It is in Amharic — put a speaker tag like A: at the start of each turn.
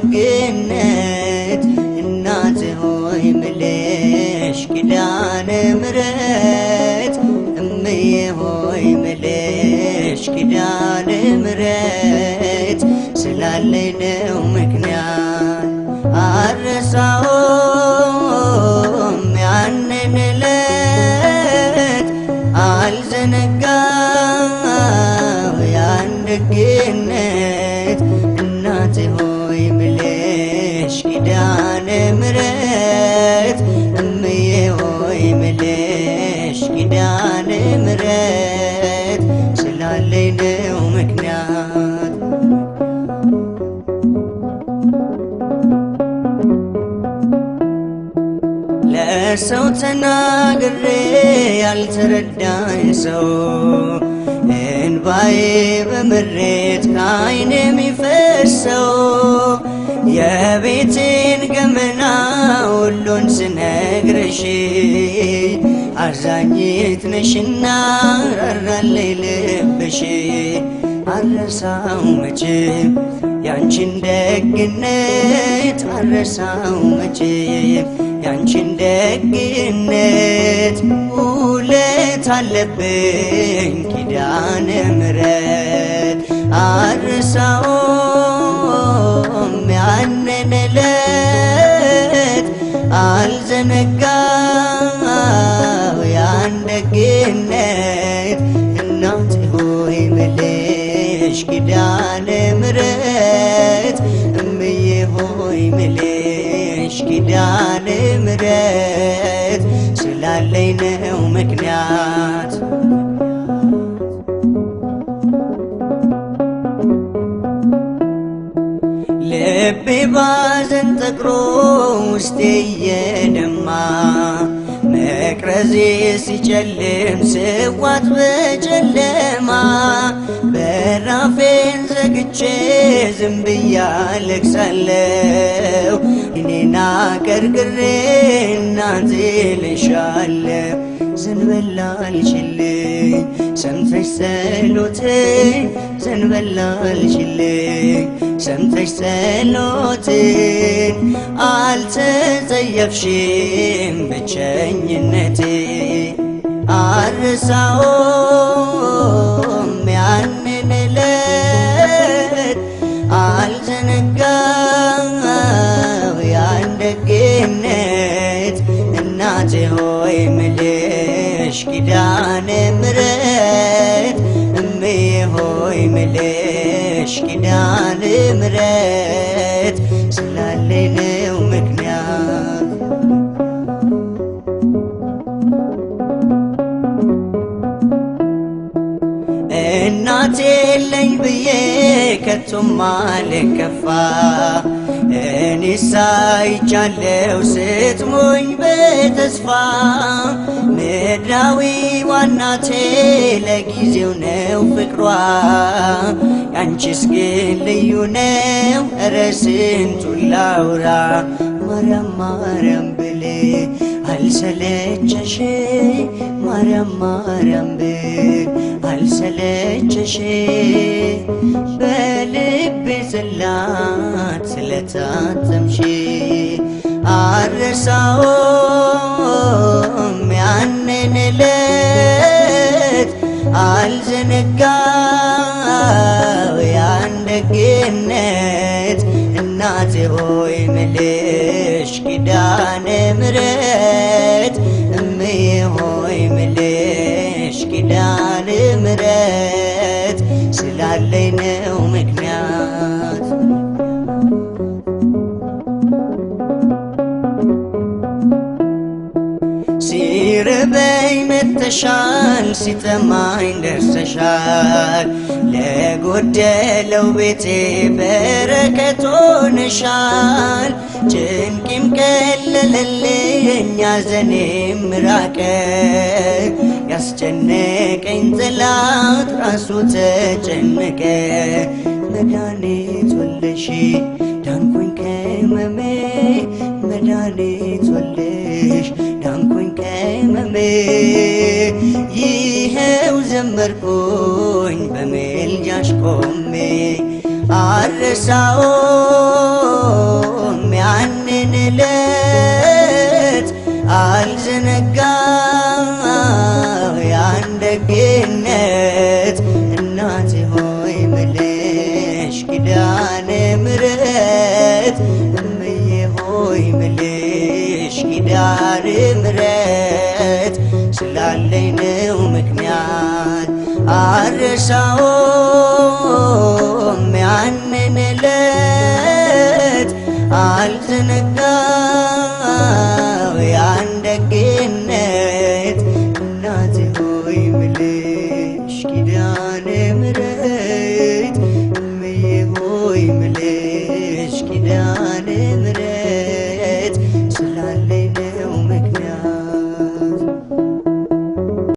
A: ደግነት እናት ሆይ ምልሽ ኪዳነ ምሕረት እምዬ ሆይ ምልሽ ኪዳነ ምሕረት ስላለኝ ነው ምክንያት አልረሳውም ያንን ዕለት አልዘነጋው ያን ደግነት እናቴ ሆይ ምልሽ ኪዳነ ምሕረት እምዬ ሆይ ምልሽ ኪዳነ ምሕረት ስላለኝ ነው ምክንያት ለሰው ተናግሬ ያልተረዳኝ ሰው እንባዬ በምሬት ከዓይኔ የሚፈሰው የቤቴን ገመና ሁሉን ስነግርሽ አዛኝት ነሽና ራራለኝ ልብሽ አልረሳው መቼም ያንቺን ደግነት አልረሳው መቼም ያንቺን ደግነት ውለት አለብኝ ኪዳነ ምሕረት አልረሳውም ያንን ዕለት አልዘነጋው ያን ደግነት እናቴ ሆይ ምልሽ ኪዳነ ምሕረት እምዬ ሆይ ምልሽ ኪዳነ ምሕረት ስላለኝ ነው ምክንያት ልቤ ባዘን ጠቅሮ ውስጤ እየደማ መቅረዜ ሲጨልም ስዋት በጨለማ በራፌን ዘግቼ ዝም ብዬ አለቅሳለሁ እኔና ቀርቅሬ እናቴ ልሻለሁ ዘንበል አልችልኝ ሰምተሽ ጸሎቴን ዘንበል አልችልኝ ሰምተሽ ጸሎቴን አልተጸየፍሽም ብቸኝነቴ አልረሳውም ያንን ዕለት አልዘነጋው ያን ደግነት እናቴ ሆይ ምልሽ ኪዳነ ምሕረት እምዬ ሆይ ምልሽ ኪዳነ ምሕረት ስላለኝ ነው ምክንያት እናቴ የለኝ ብዬ ከቶም አልከፋ እኔስ አይቻለሁ ስትሞኝ በተስፋ ምድራዊ ዋናቴ ለጊዜው ነው ፍቅሯ ያንቺስ ግን ልዩ ነው ኧረ ስንቱን ላውራ ማርያም ማርያም ብል አልሰለቸሽ ማርያም ማርያም ብል አልሰለቸሽ በልቤ ጽላት ስለታተምሽ አልረሳውም ያንን ዕለት አልዘነጋው ያን ደግነት እናቴ ሆይ ምልሽ ኪዳነ ምሕረት እምዬ ሆይ ምልሽ ኪዳነ ምሕረት ስላለኝ ነው ምክንያት ሲርበኝ መጥተሻል ሲጠማኝ ደርሰሻል ለጎደለው ቤቴ በረከት ሆነሻል ጭንቄም ቀለለልኝ ሐዘኔም ራቀ ያስጨነቀኝ ጠላት ራሱ ተጨነቀ መድኃኒት ወለሽ ዳንኩኝ ከሕመሜ መድኃኒት ወለሽ ዳንኩኝ ከሕመሜ ይኸው ዘመርኩኝ በምልጃሽ ቆሜ አልረሳውም ያንን ዕለት አልዘነጋው ያን ደግነት እናቴ ሆይ ምልሽ ኪዳነ ምሕረት እምዬ ሆይ ምልሽ ኪዳነ ምሕረት ስላለኝ ነው ምክንያት አልረሳውም ያንን ዕለት አልዘነጋ